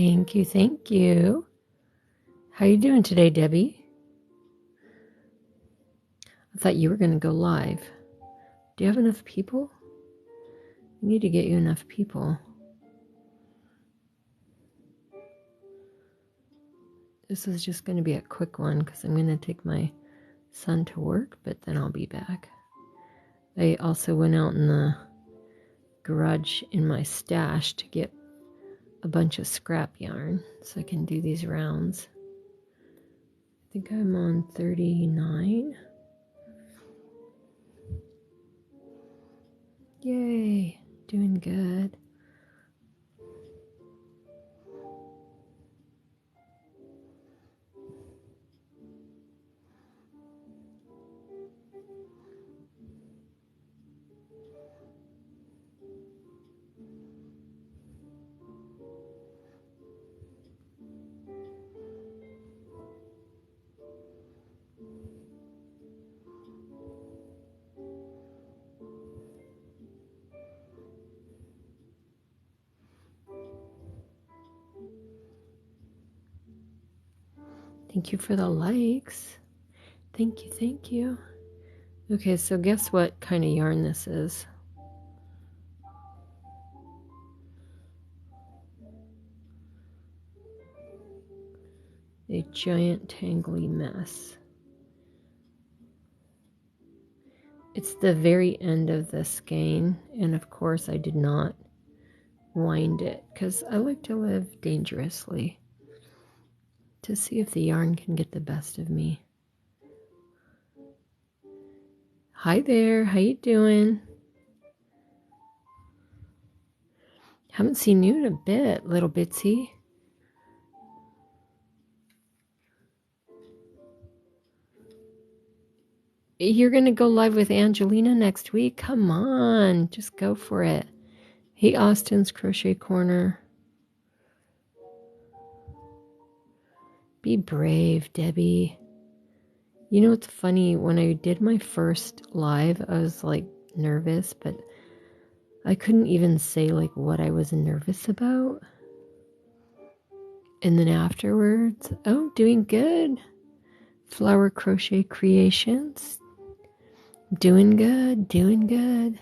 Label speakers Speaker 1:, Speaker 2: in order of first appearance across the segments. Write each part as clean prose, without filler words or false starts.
Speaker 1: Thank you, thank you. How you doing today, Debbie? I thought you were going to go live. Do you have enough people? I need to get you enough people. This is just going to be a quick one because I'm going to take my son to work, but then I'll be back. I also went out in the garage in my stash to get a bunch of scrap yarn so I can do these rounds. I think I'm on 39. Yay, doing good. Thank you for the likes. Thank you, thank you. Okay, so guess what kind of yarn this is? A giant tangly mess. It's the very end of the skein, and of course I did not wind it because I like to live dangerously to see if the yarn can get the best of me. Hi there, how you doing? Haven't seen you in a bit, little Bitsy. You're gonna go live with Angelina next week? Come on, just go for it. Hey, Austin's Crochet Corner. Be brave, Debbie. You know what's funny? When I did my first live, I was like nervous, but I couldn't even say like what I was nervous about. And then afterwards, oh, doing good. Flower Crochet Creations. Doing good, doing good.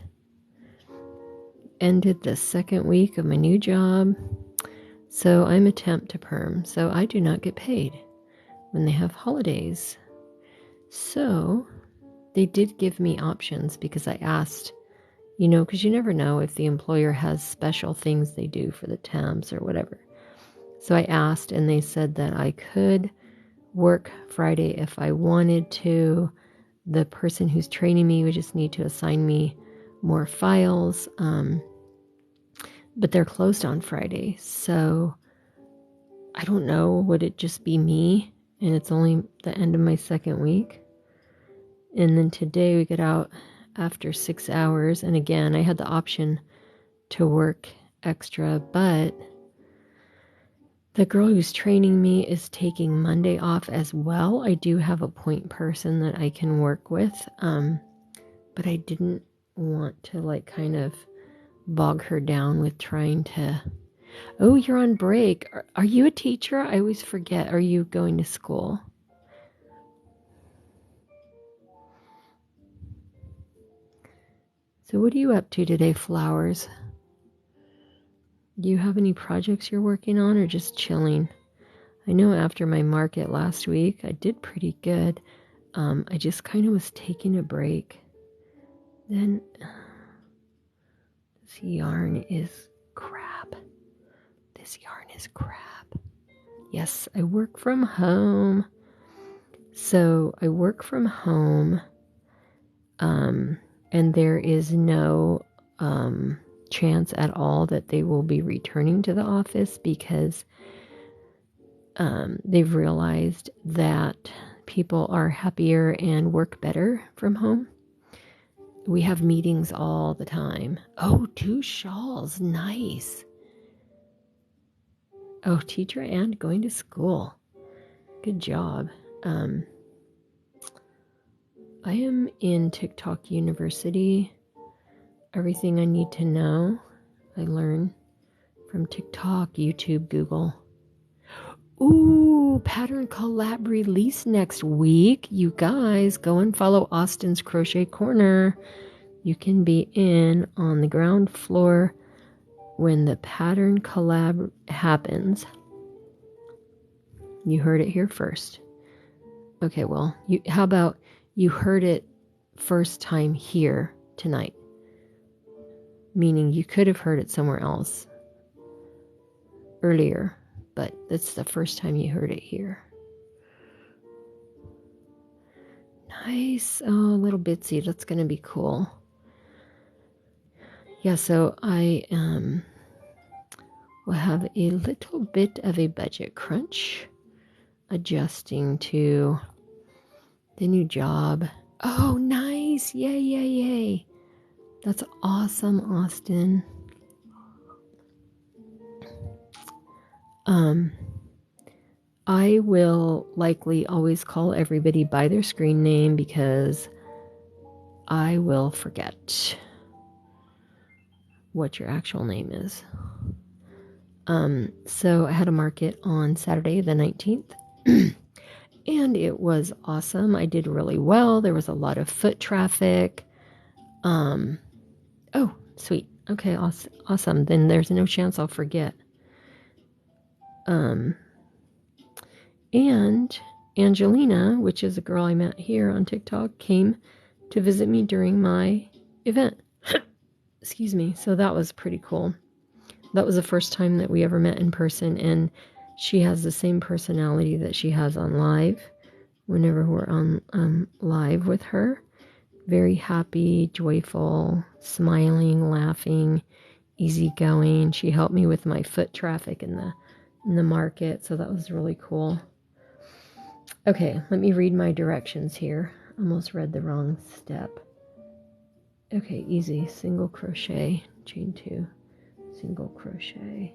Speaker 1: Ended the second week of my new job. So I'm a temp to perm, so I do not get paid when they have holidays. So they did give me options because I asked, because you never know if the employer has special things they do for the temps or whatever. So I asked and they said that I could work Friday if I wanted to. The person who's training me would just need to assign me more files. But they're closed on Friday. So I don't know. Would it just be me? And it's only the end of my second week. And then today we get out after 6 hours. And again, I had the option to work extra, but the girl who's training me is taking Monday off as well. I do have a point person that I can work with. But I didn't want to kind of bog her down with trying to... Oh, you're on break. Are you a teacher? I always forget. Are you going to school? So what are you up to today, Flowers? Do you have any projects you're working on or just chilling? I know after my market last week, I did pretty good. I just kind of was taking a break. Then this yarn is crap. This yarn is crap. Yes, I work from home. So I work from home, and there is no chance at all that they will be returning to the office because they've realized that people are happier and work better from home. We have meetings all the time. Oh, 2 shawls. Nice. Oh, teacher and going to school. Good job. I am in TikTok University. Everything I need to know, I learn from TikTok, YouTube, Google. Ooh, pattern collab release next week. You guys go and follow Austin's Crochet Corner. You can be in on the ground floor when the pattern collab happens. You heard it here first. Okay, well, how about you heard it first time here tonight? Meaning you could have heard it somewhere else earlier, but that's the first time you heard it here. Nice. Oh, a little bitsy. That's going to be cool. Yeah, so I will have a little bit of a budget crunch adjusting to the new job. Oh, nice. Yay, yay, yay. That's awesome, Austin. I will likely always call everybody by their screen name because I will forget what your actual name is. So I had a market on Saturday the 19th and it was awesome. I did really well. There was a lot of foot traffic. Oh, sweet. Okay, awesome. Then there's no chance I'll forget. And Angelina, which is a girl I met here on TikTok, came to visit me during my event. Excuse me. So that was pretty cool. That was the first time that we ever met in person, and she has the same personality that she has on live whenever we're on live with her. Very happy, joyful, smiling, laughing, easygoing. She helped me with my foot traffic in the market, so that was really cool. Okay, let me read my directions here. Almost read the wrong step. Okay, easy. Single crochet, chain 2, single crochet.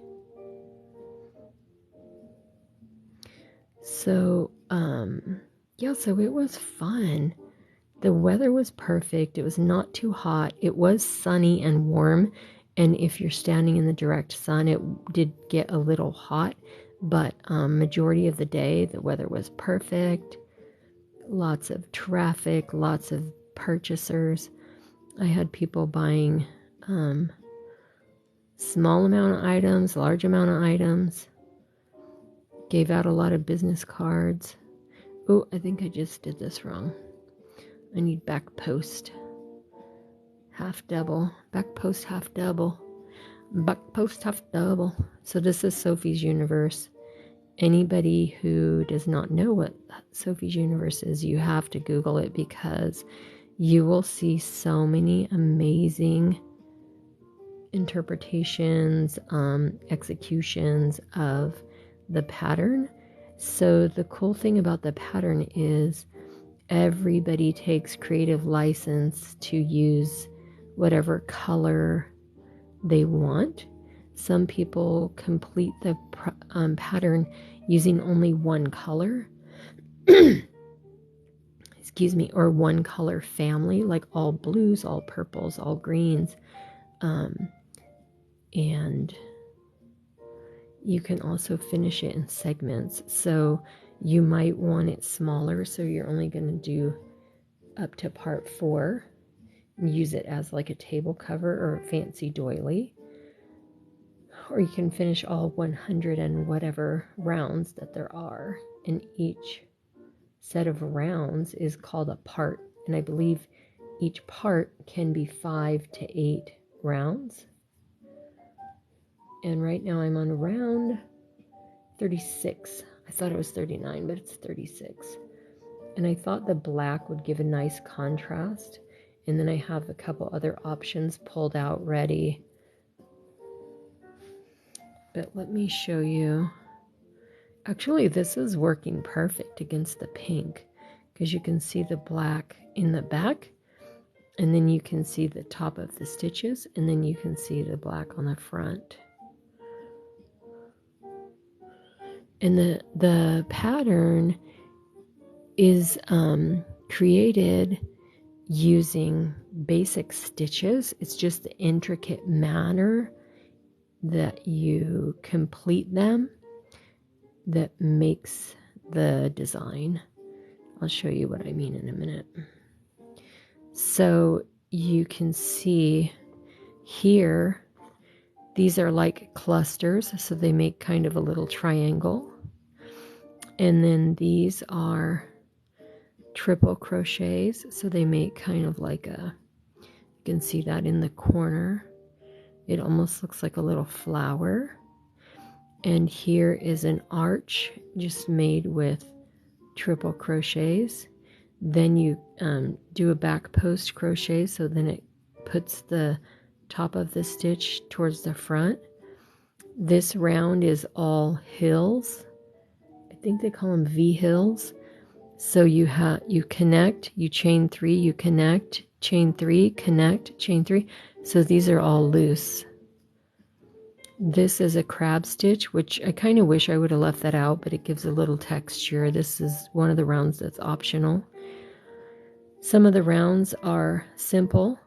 Speaker 1: So, yeah, so it was fun. The weather was perfect. It was not too hot. It was sunny and warm. And if you're standing in the direct sun, it did get a little hot. But majority of the day, the weather was perfect. Lots of traffic, lots of purchasers. I had people buying small amount of items, large amount of items. Gave out a lot of business cards. Oh, I think I just did this wrong. I need back post. Half double. Back post half double. Back post half double. So this is Sophie's Universe. Anybody who does not know what Sophie's Universe is, you have to Google it because you will see so many amazing interpretations, executions of the pattern. So the cool thing about the pattern is everybody takes creative license to use whatever color they want. Some people complete the pattern using only one color. Excuse me, or one color family, like all blues, all purples, all greens. And you can also finish it in segments. So you might want it smaller, so you're only going to do up to part 4 and use it as like a table cover or a fancy doily. Or you can finish all 100 and whatever rounds that there are, and each set of rounds is called a part, and I believe each part can be 5 to 8 rounds. And right now I'm on round 36. I thought it was 39, but it's 36. And I thought the black would give a nice contrast. And then I have a couple other options pulled out ready. But let me show you. Actually, this is working perfect against the pink because you can see the black in the back, and then you can see the top of the stitches, and then you can see the black on the front. And the pattern is created using basic stitches. It's just the intricate manner that you complete them that makes the design. I'll show you what I mean in a minute. So you can see here, these are like clusters, so they make kind of a little triangle. And then these are triple crochets, so they make kind of like a, you can see that in the corner. It almost looks like a little flower. And here is an arch just made with triple crochets. Then you do a back post crochet, so then it puts the top of the stitch towards the front. This round is all hills. I think they call them V-hills. So you connect, you chain 3, you connect, chain 3, connect, chain 3. So these are all loose. This is a crab stitch, which I kind of wish I would have left that out, but it gives a little texture. This is one of the rounds that's optional. Some of the rounds are simple.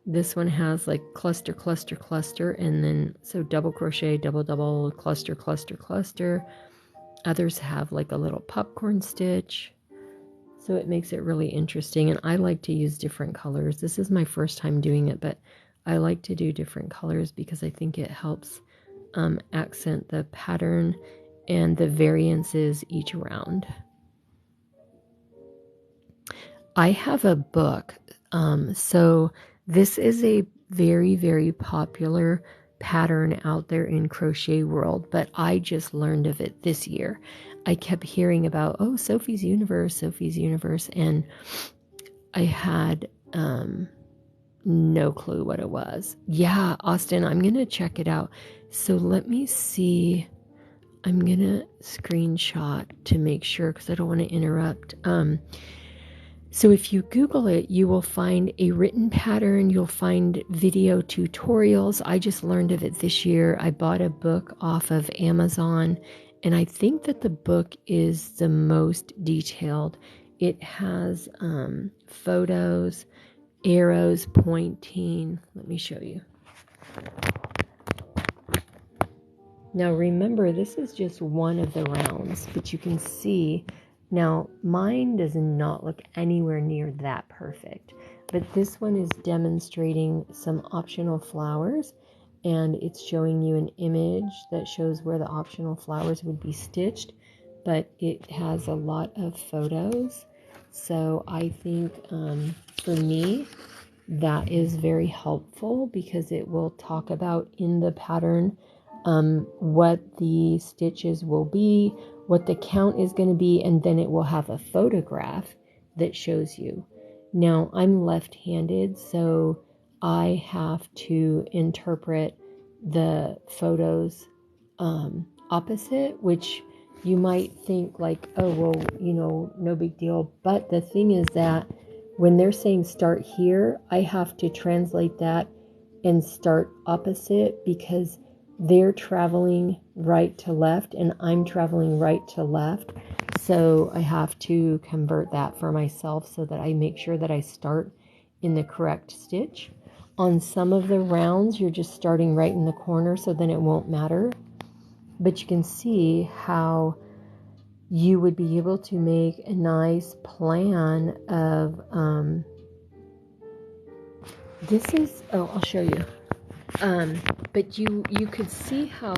Speaker 1: This one has like cluster, cluster, cluster, and then so double crochet, double, double, cluster, cluster, cluster. Others have like a little popcorn stitch. So it makes it really interesting, and I like to use different colors. This is my first time doing it, but I like to do different colors because I think it helps accent the pattern and the variances each round. I have a book, so this is a very, very popular pattern out there in crochet world, but I just learned of it this year. I kept hearing about, oh, Sophie's Universe, and I had no clue what it was. Yeah, Austin, I'm gonna check it out. So let me see. I'm gonna screenshot to make sure because I don't want to interrupt. So if you Google it, you will find a written pattern. You'll find video tutorials. I just learned of it this year. I bought a book off of Amazon, and I think that the book is the most detailed. It has photos, arrows pointing. Let me show you. Now remember, this is just one of the rounds, but you can see, now mine does not look anywhere near that perfect, but this one is demonstrating some optional flowers, and it's showing you an image that shows where the optional flowers would be stitched, but it has a lot of photos. So I think for me, that is very helpful because it will talk about in the pattern what the stitches will be, what the count is going to be, and then it will have a photograph that shows you. Now, I'm left-handed, so I have to interpret the photos opposite, which you might think like, oh, well, you know, no big deal. But the thing is that when they're saying start here, I have to translate that and start opposite because they're traveling right to left and I'm traveling right to left. So I have to convert that for myself so that I make sure that I start in the correct stitch. On some of the rounds, you're just starting right in the corner, so then it won't matter. But you can see how you would be able to make a nice plan of, this is, oh, I'll show you. But you could see how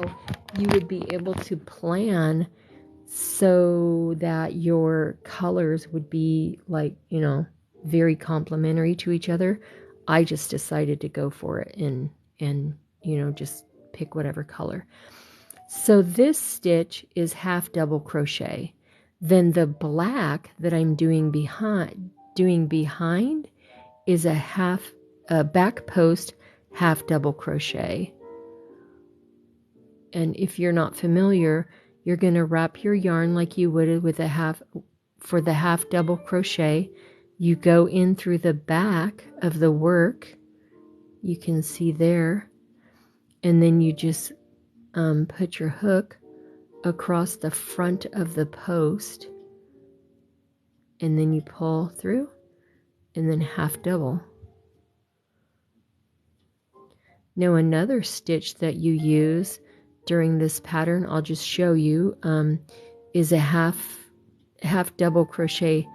Speaker 1: you would be able to plan so that your colors would be like, you know, very complementary to each other. I just decided to go for it and you know, just pick whatever color. So this stitch is half double crochet. Then the black that I'm doing behind is a back post half double crochet. And if you're not familiar, you're going to wrap your yarn like you would with a half, for the half double crochet. You go in through the back of the work, you can see there, and then you just put your hook across the front of the post, and then you pull through, and then half double. Now another stitch that you use during this pattern, I'll just show you, is a half double crochet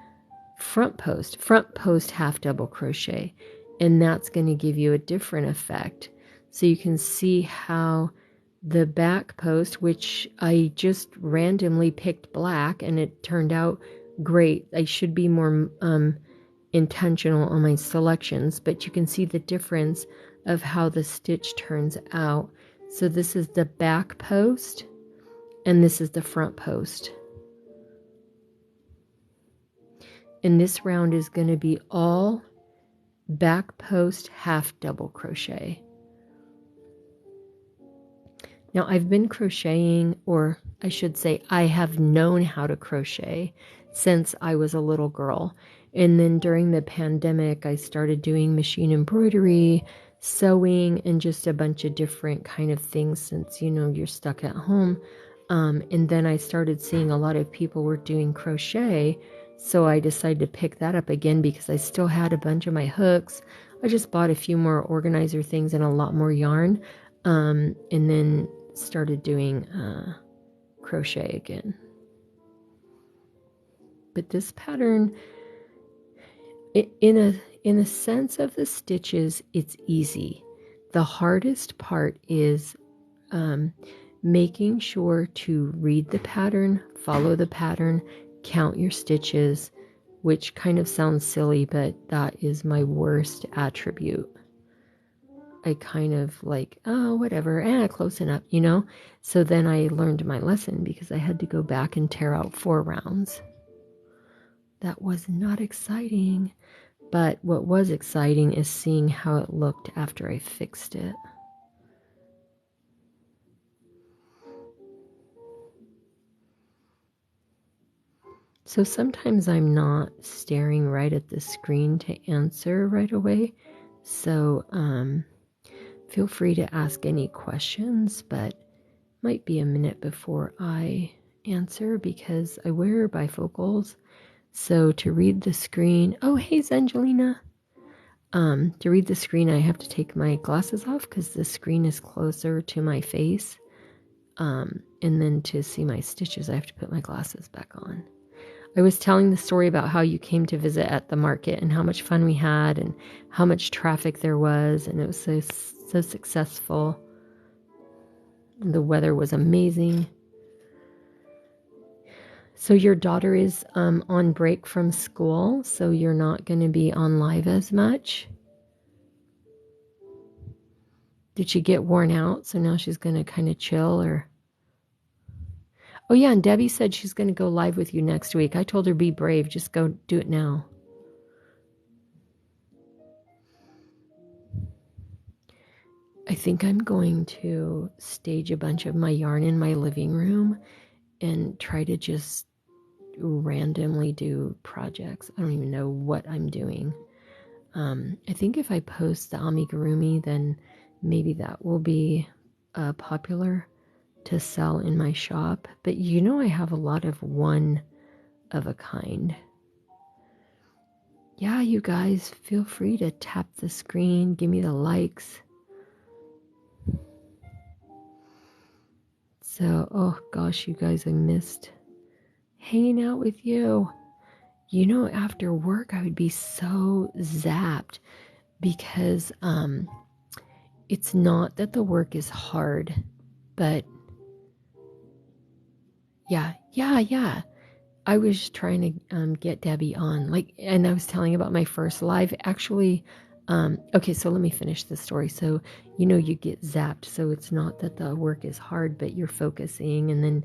Speaker 1: front post half double crochet, and that's going to give you a different effect. So you can see how the back post, which I just randomly picked black and it turned out great. I should be more intentional on my selections, but you can see the difference of how the stitch turns out. So this is the back post and this is the front post. And this round is going to be all back post half double crochet. Now I've been crocheting, or I should say I have known how to crochet since I was a little girl. And then during the pandemic, I started doing machine embroidery, sewing, and just a bunch of different kind of things since, you know, you're stuck at home. And then I started seeing a lot of people were doing crochet. So I decided to pick that up again because I still had a bunch of my hooks. I just bought a few more organizer things and a lot more yarn. And then started doing crochet again. But this pattern, in a sense of the stitches, it's easy. The hardest part is making sure to read the pattern, follow the pattern, count your stitches, which kind of sounds silly, but that is my worst attribute. I kind of like, oh, whatever, close enough, you know? So then I learned my lesson because I had to go back and tear out 4 rounds. That was not exciting, but what was exciting is seeing how it looked after I fixed it. So sometimes I'm not staring right at the screen to answer right away. So feel free to ask any questions, but might be a minute before I answer because I wear bifocals. So to read the screen, oh, hey, Angelina. To read the screen, I have to take my glasses off because the screen is closer to my face. And then to see my stitches, I have to put my glasses back on. I was telling the story about how you came to visit at the market and how much fun we had and how much traffic there was, and it was so successful. And the weather was amazing. So your daughter is on break from school, so you're not going to be on live as much. Did she get worn out? So now she's going to kind of chill, or... Oh yeah, and Debbie said she's going to go live with you next week. I told her be brave, just go do it now. I think I'm going to stage a bunch of my yarn in my living room and try to just randomly do projects. I don't even know what I'm doing. I think if I post the amigurumi, then maybe that will be popular to sell in my shop. But you know, I have a lot of one of a kind. Yeah, you guys, feel free to tap the screen, give me the likes. So, oh gosh, you guys, I missed hanging out with you. You know, after work, I would be so zapped because it's not that the work is hard, but yeah. I was trying to get Debbie on, and I was telling about my first live. Actually, okay, so let me finish the story. So, you know, you get zapped. So it's not that the work is hard, but you're focusing. And then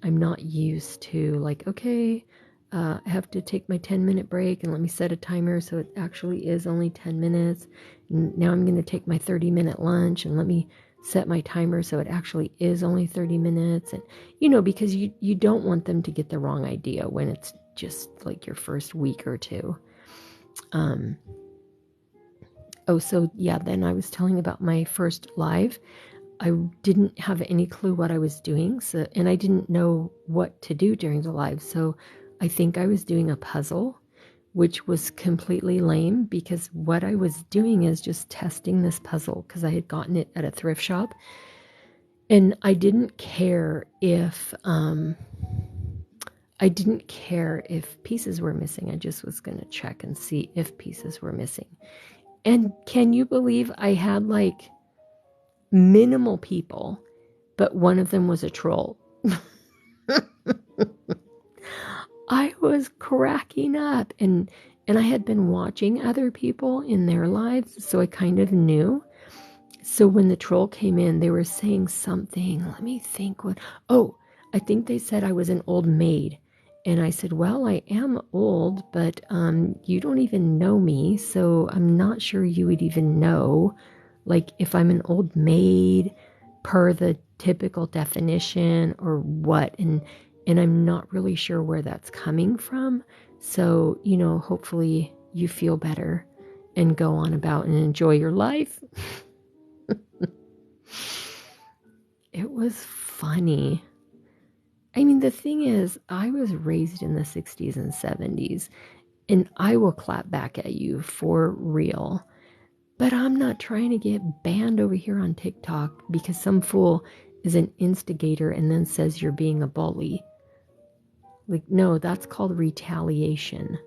Speaker 1: I'm not used to okay, I have to take my 10-minute break and let me set a timer. So it actually is only 10 minutes. And now I'm going to take my 30-minute lunch and let me set my timer so it actually is only 30 minutes. And, you know, because you don't want them to get the wrong idea when it's just like your first week or two. So yeah, then I was telling about my first live. I didn't have any clue what I was doing, and I didn't know what to do during the live. So I think I was doing a puzzle, which was completely lame because what I was doing is just testing this puzzle because I had gotten it at a thrift shop. And I didn't care if pieces were missing. I just was going to check and see if pieces were missing. And can you believe I had like minimal people, but one of them was a troll. I was cracking up, and I had been watching other people in their lives, so I kind of knew. So when the troll came in, they were saying something. Let me think what. Oh, I think they said I was an old maid. And I said, well, I am old, but you don't even know me, so I'm not sure you would even know, like, if I'm an old maid per the typical definition or what. And I'm not really sure where that's coming from. So, hopefully you feel better and go on about and enjoy your life. It was funny. I mean, the thing is, I was raised in the 60s and 70s, and I will clap back at you for real. But I'm not trying to get banned over here on TikTok because some fool is an instigator and then says you're being a bully. Like, no, that's called retaliation.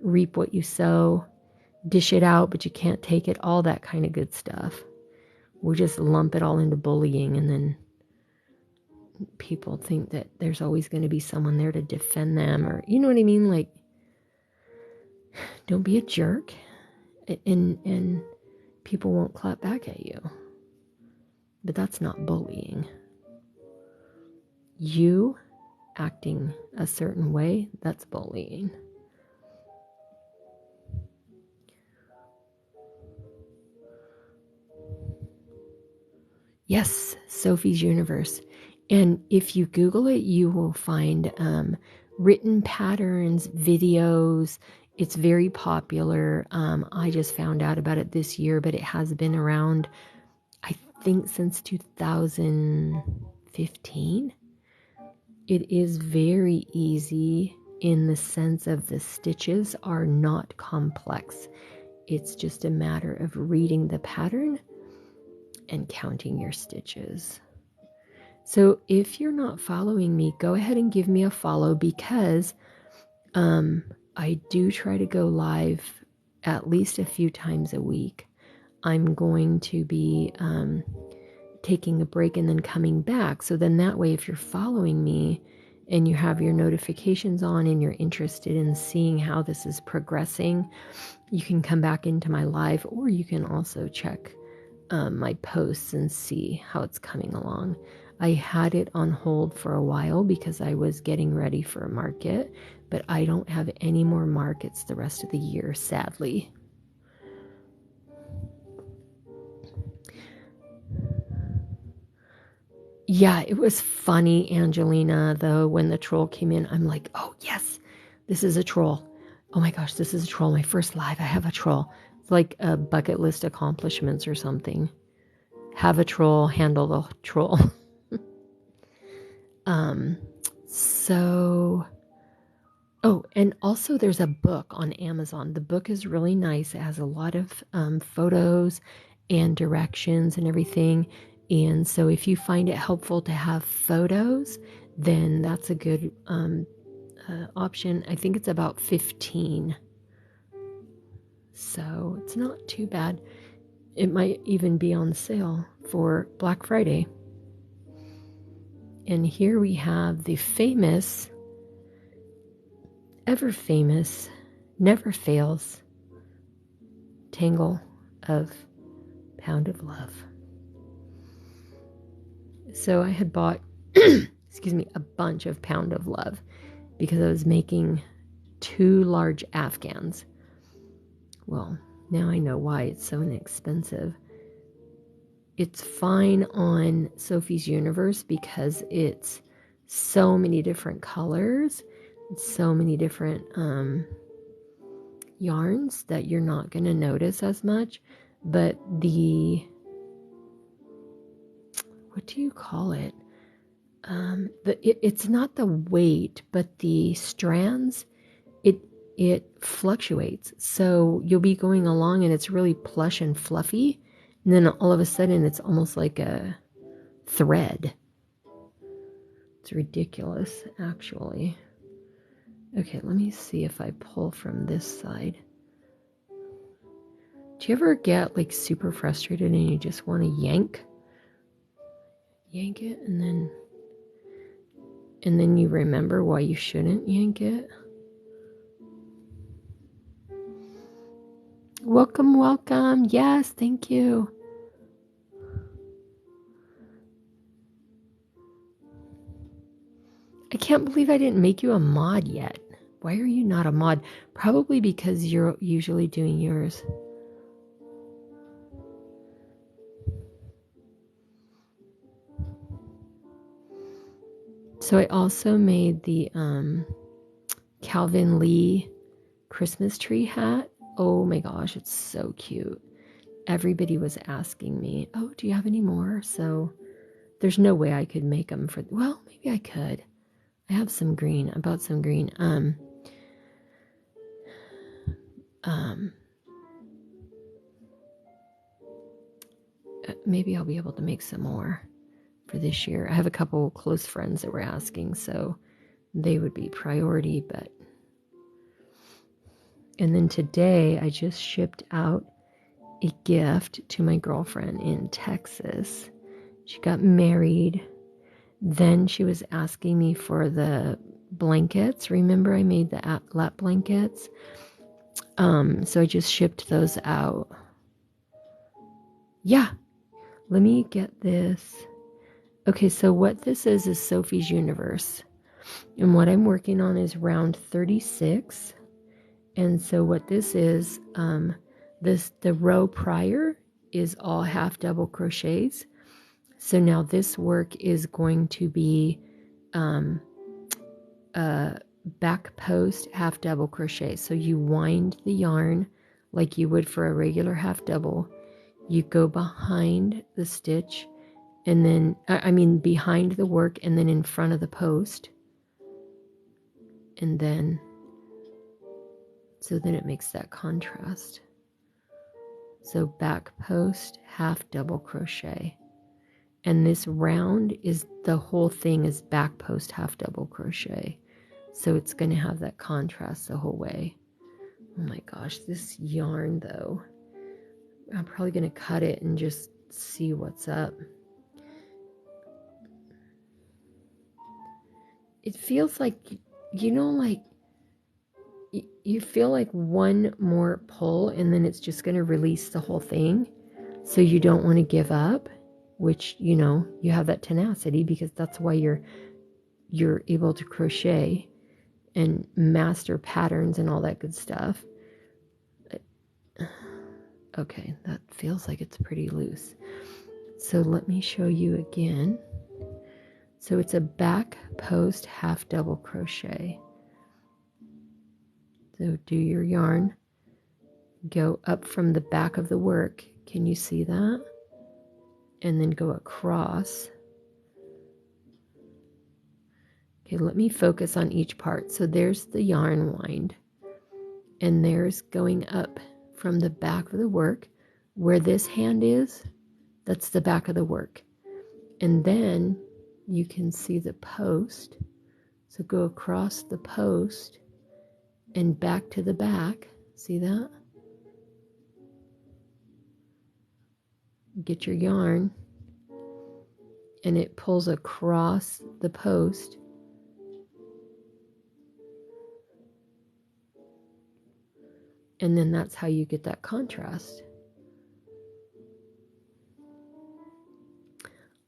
Speaker 1: Reap what you sow, dish it out, but you can't take it, all that kind of good stuff. We just lump it all into bullying, and then people think that there's always going to be someone there to defend them, or you know what I mean? Like, don't be a jerk, and people won't clap back at you. But that's not bullying. You acting a certain way, that's bullying. Yes, Sophie's Universe. And if you Google it, you will find written patterns, videos. It's very popular. I just found out about it this year, but it has been around, I think, since 2015. It is very easy in the sense of the stitches are not complex. It's just a matter of reading the pattern and counting your stitches. So if you're not following me, go ahead and give me a follow, because I do try to go live at least a few times a week. I'm going to be taking a break and then coming back. So then that way, if you're following me and you have your notifications on and you're interested in seeing how this is progressing, you can come back into my live, or you can also check my posts and see how it's coming along. I had it on hold for a while because I was getting ready for a market, but I don't have any more markets the rest of the year, sadly. Yeah, it was funny, Angelina, though, when the troll came in. I'm like, oh, yes, this is a troll. Oh my gosh, this is a troll. My first live, I have a troll. It's like a bucket list accomplishments or something. Have a troll, handle the troll. Oh, and also there's a book on Amazon. The book is really nice. It has a lot of photos and directions and everything. And so if you find it helpful to have photos, then that's a good option. I think it's about 15. So it's not too bad. It might even be on sale for Black Friday. And here we have the famous, ever famous, never fails tangle of Pound of Love. So I had bought, excuse me, a bunch of Pound of Love because I was making 2 large Afghans. Well, now I know why it's so inexpensive. It's fine on Sophie's Universe because it's so many different colors, so many different yarns that you're not going to notice as much. But what do you call it? It's not the weight, but the strands, it fluctuates. So you'll be going along and it's really plush and fluffy. And then all of a sudden it's almost like a thread. It's ridiculous, actually. Okay, let me see if I pull from this side. Do you ever get like super frustrated and you just want to yank it and then you remember why you shouldn't yank it? Welcome, welcome. Yes, thank you. I can't believe I didn't make you a mod yet. Why are you not a mod? Probably because you're usually doing yours. So I also made the Calvin Lee Christmas tree hat. Oh my gosh, it's so cute. Everybody was asking me, oh, do you have any more? So there's no way I could make them for, well, maybe I could. I have some green. I bought some green. Maybe I'll be able to make some more for this year. I have a couple close friends that were asking, so they would be priority, but. And then today I just shipped out a gift to my girlfriend in Texas. She got married. Then she was asking me for the blankets. Remember I made the lap blankets? So I just shipped those out. Yeah. Let me get this. Okay, so what this is Sophie's Universe. And what I'm working on is round 36. And so what this is, the row prior is all half double crochets. So now this work is going to be back post half double crochet. So you wind the yarn like you would for a regular half double. You go behind the stitch and then, behind the work and then in front of the post. And then, so then it makes that contrast. So back post, half double crochet. And this round is, the whole thing is back post, half double crochet. So it's going to have that contrast the whole way. Oh my gosh, this yarn though. I'm probably going to cut it and just see what's up. It feels like, like you feel like one more pull and then it's just going to release the whole thing. So you don't want to give up, which, you have that tenacity because that's why you're able to crochet and master patterns and all that good stuff. Okay, that feels like it's pretty loose. So let me show you again. So it's a back post half double crochet. So do your yarn, go up from the back of the work. Can you see that? And then go across. Okay, let me focus on each part. So there's the yarn wind. And there's going up from the back of the work. Where this hand is, that's the back of the work. And then you can see the post. So go across the post and back to the back. See that? Get your yarn and it pulls across the post. And then that's how you get that contrast.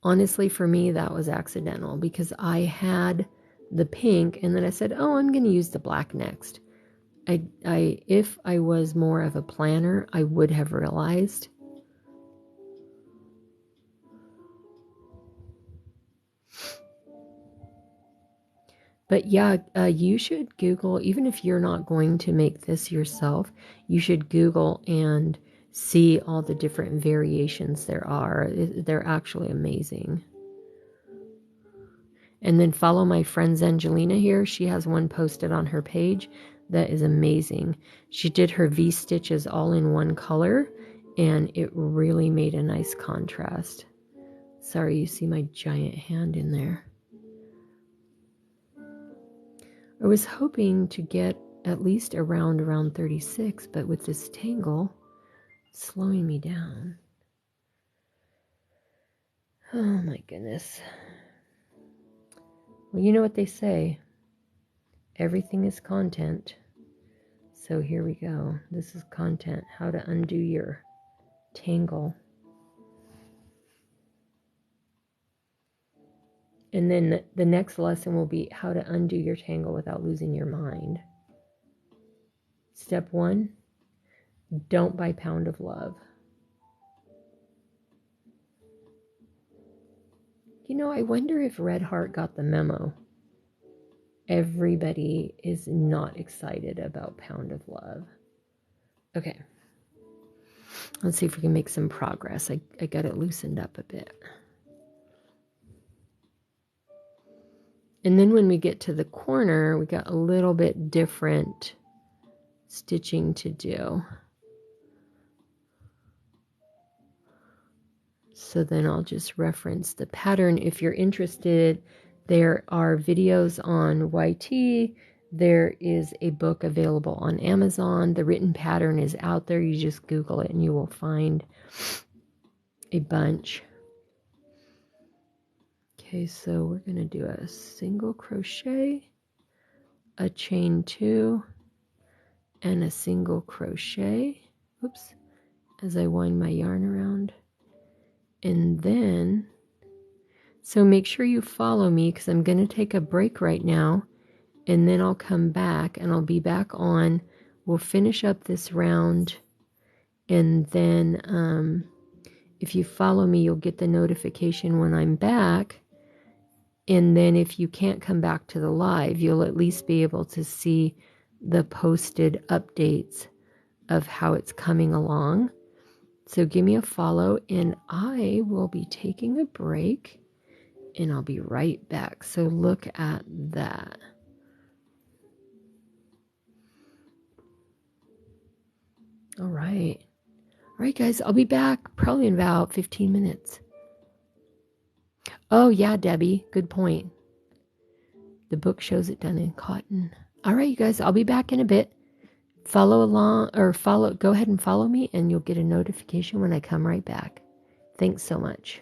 Speaker 1: Honestly, for me, that was accidental because I had the pink and then I said, oh, I'm going to use the black next. If I was more of a planner, I would have realized. But yeah, you should Google, even if you're not going to make this yourself, you should Google and see all the different variations there are. They're actually amazing. And then follow my friend Angelina here. She has one posted on her page that is amazing. She did her V-stitches all in one color, and it really made a nice contrast. Sorry, you see my giant hand in there. I was hoping to get at least around 36, but with this tangle slowing me down. Oh my goodness. Well, you know what they say. Everything is content. So here we go. This is content. How to undo your tangle. And then the next lesson will be how to undo your tangle without losing your mind. Step 1, don't buy Pound of Love. You know, I wonder if Red Heart got the memo. Everybody is not excited about Pound of Love. Okay. Let's see if we can make some progress. I got it loosened up a bit. And then when we get to the corner, we got a little bit different stitching to do. So then I'll just reference the pattern. If you're interested, there are videos on YT. There is a book available on Amazon. The written pattern is out there. You just Google it and you will find a bunch. Okay, so we're going to do a single crochet, a chain 2, and a single crochet. Oops, as I wind my yarn around. And then, so make sure you follow me because I'm going to take a break right now. And then I'll come back and I'll be back on. We'll finish up this round. And then if you follow me, you'll get the notification when I'm back. And then if you can't come back to the live, you'll at least be able to see the posted updates of how it's coming along. So give me a follow and I will be taking a break and I'll be right back. So look at that. All right. All right, guys, I'll be back probably in about 15 minutes. Oh, yeah, Debbie, good point. The book shows it done in cotton. All right, you guys, I'll be back in a bit. Follow along or go ahead and follow me and you'll get a notification when I come right back. Thanks so much.